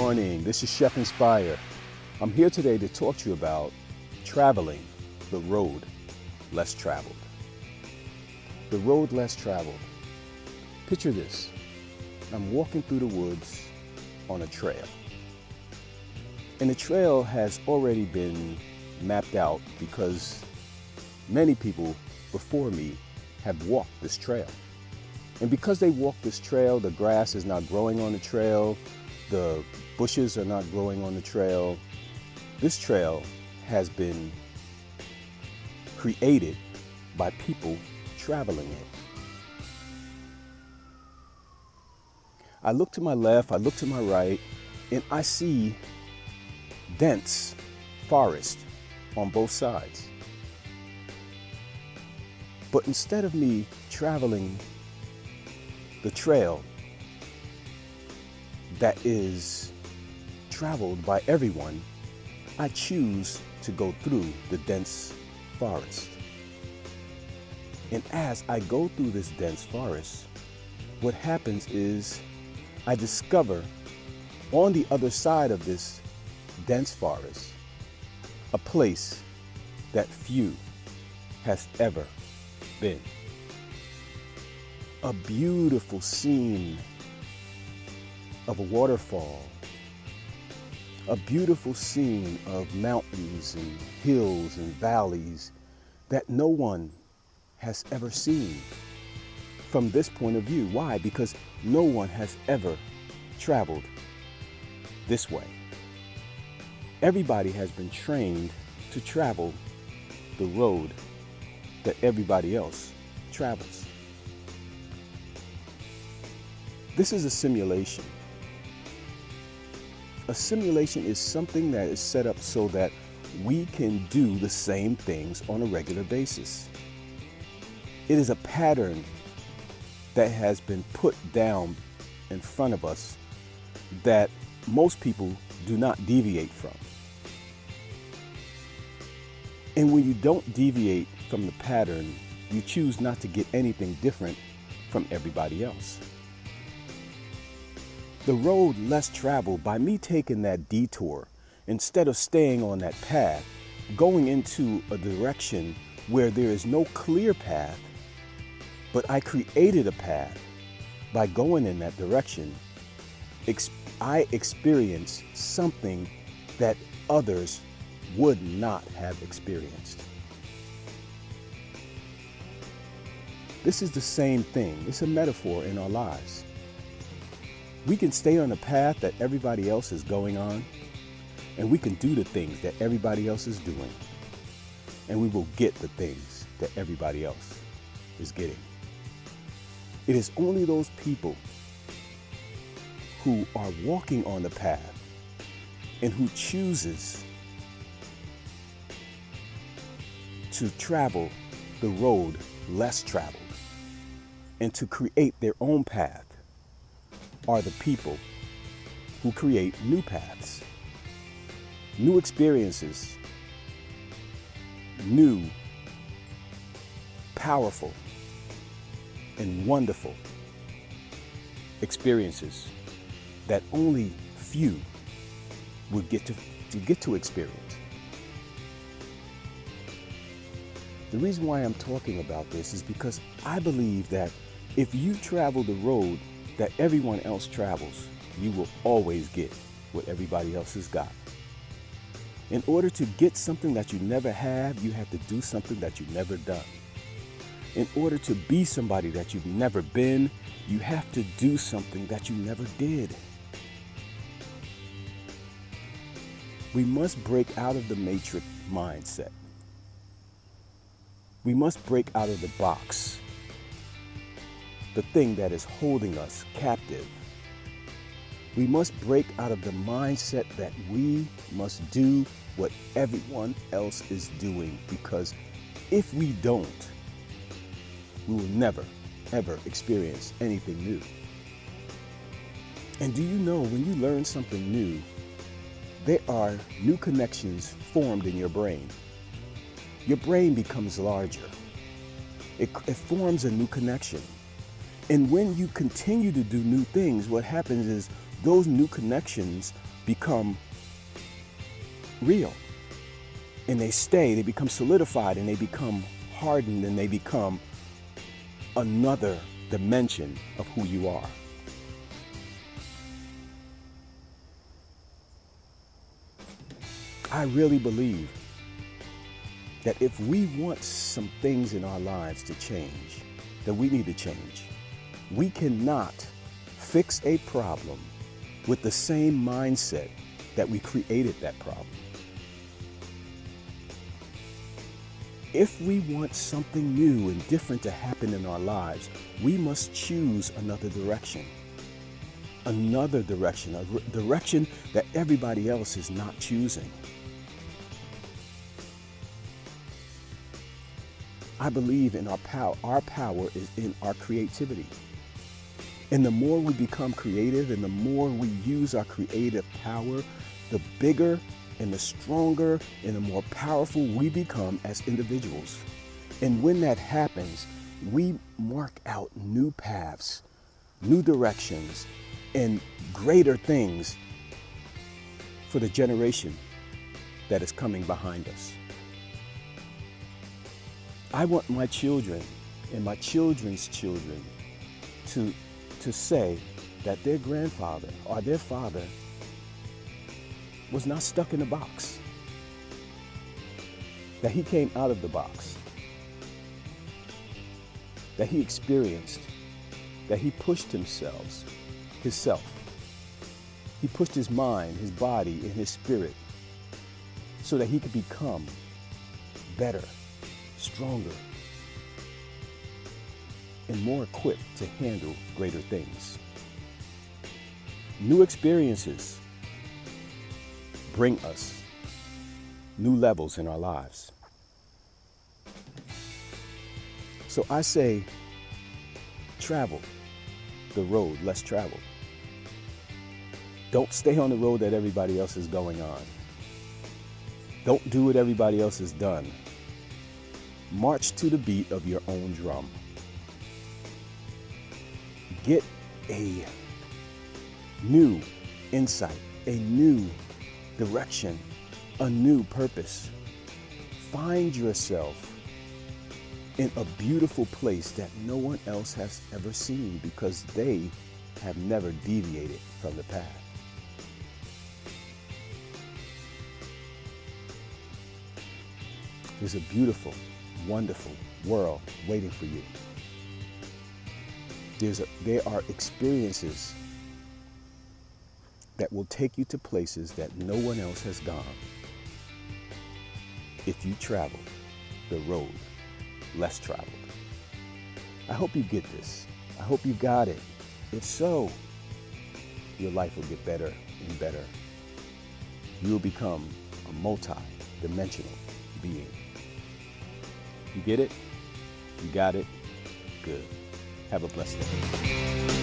morning. This is Chef Inspire. I'm here today to talk to you about traveling the road less traveled. The road less traveled. Picture this. I'm walking through the woods on a trail. And the trail has already been mapped out because many people before me have walked this trail. And because they walked this trail, the grass is not growing on the trail, the bushes are not growing on the trail. This trail has been created by people traveling it. I look to my left, I look to my right, and I see dense forest on both sides. But instead of me traveling the trail that is traveled by everyone, I choose to go through the dense forest. And as I go through this dense forest, what happens is I discover on the other side of this dense forest a place that few has ever been. A beautiful scene of a waterfall, a beautiful scene of mountains and hills and valleys that no one has ever seen from this point of view. Why? Because no one has ever traveled this way. Everybody has been trained to travel the road that everybody else travels. This is a simulation. A simulation is something that is set up so that we can do the same things on a regular basis. It is a pattern that has been put down in front of us that most people do not deviate from. And when you don't deviate from the pattern, you choose not to get anything different from everybody else. The road less traveled, by me taking that detour, instead of staying on that path, going into a direction where there is no clear path, but I created a path by going in that direction, I experienced something that others would not have experienced. This is the same thing. It's a metaphor in our lives. We can stay on the path that everybody else is going on, and we can do the things that everybody else is doing, and we will get the things that everybody else is getting. It is only those people who are walking on the path and who chooses to travel the road less traveled and to create their own path are the people who create new paths, new experiences, new, powerful, and wonderful experiences that only few would get to experience. The reason why I'm talking about this is because I believe that if you travel the road that everyone else travels, you will always get what everybody else has got. In order to get something that you never have, you have to do something that you've never done. In order to be somebody that you've never been, you have to do something that you never did. We must break out of the matrix mindset. We must break out of the box, the thing that is holding us captive. We must break out of the mindset that we must do what everyone else is doing, because if we don't, we will never, ever experience anything new. And do you know, when you learn something new, there are new connections formed in your brain. Your brain becomes larger. It forms a new connection. And when you continue to do new things, what happens is those new connections become real. And they become solidified, and they become hardened, and they become another dimension of who you are. I really believe that if we want some things in our lives to change, that we need to change. We cannot fix a problem with the same mindset that we created that problem. If we want something new and different to happen in our lives, we must choose another direction. Another direction, a direction that everybody else is not choosing. I believe in our power. Our power is in our creativity. And the more we become creative and the more we use our creative power, the bigger and the stronger and the more powerful we become as individuals. And when that happens, we mark out new paths, new directions, and greater things for the generation that is coming behind us. I want my children and my children's children to say that their grandfather or their father was not stuck in a box, that he came out of the box, that he experienced, that he pushed himself, he pushed his mind, his body, and his spirit so that he could become better, stronger, and more equipped to handle greater things. New experiences bring us new levels in our lives. So I say, travel the road less traveled. Don't stay on the road that everybody else is going on. Don't do what everybody else has done. March to the beat of your own drum. Get a new insight, a new direction, a new purpose. Find yourself in a beautiful place that no one else has ever seen because they have never deviated from the path. There's a beautiful, wonderful world waiting for you. There are experiences that will take you to places that no one else has gone if you travel the road less traveled. I hope you get this. I hope you got it. If so, your life will get better and better. You will become a multi-dimensional being. You get it? You got it? Good. Have a blessed day.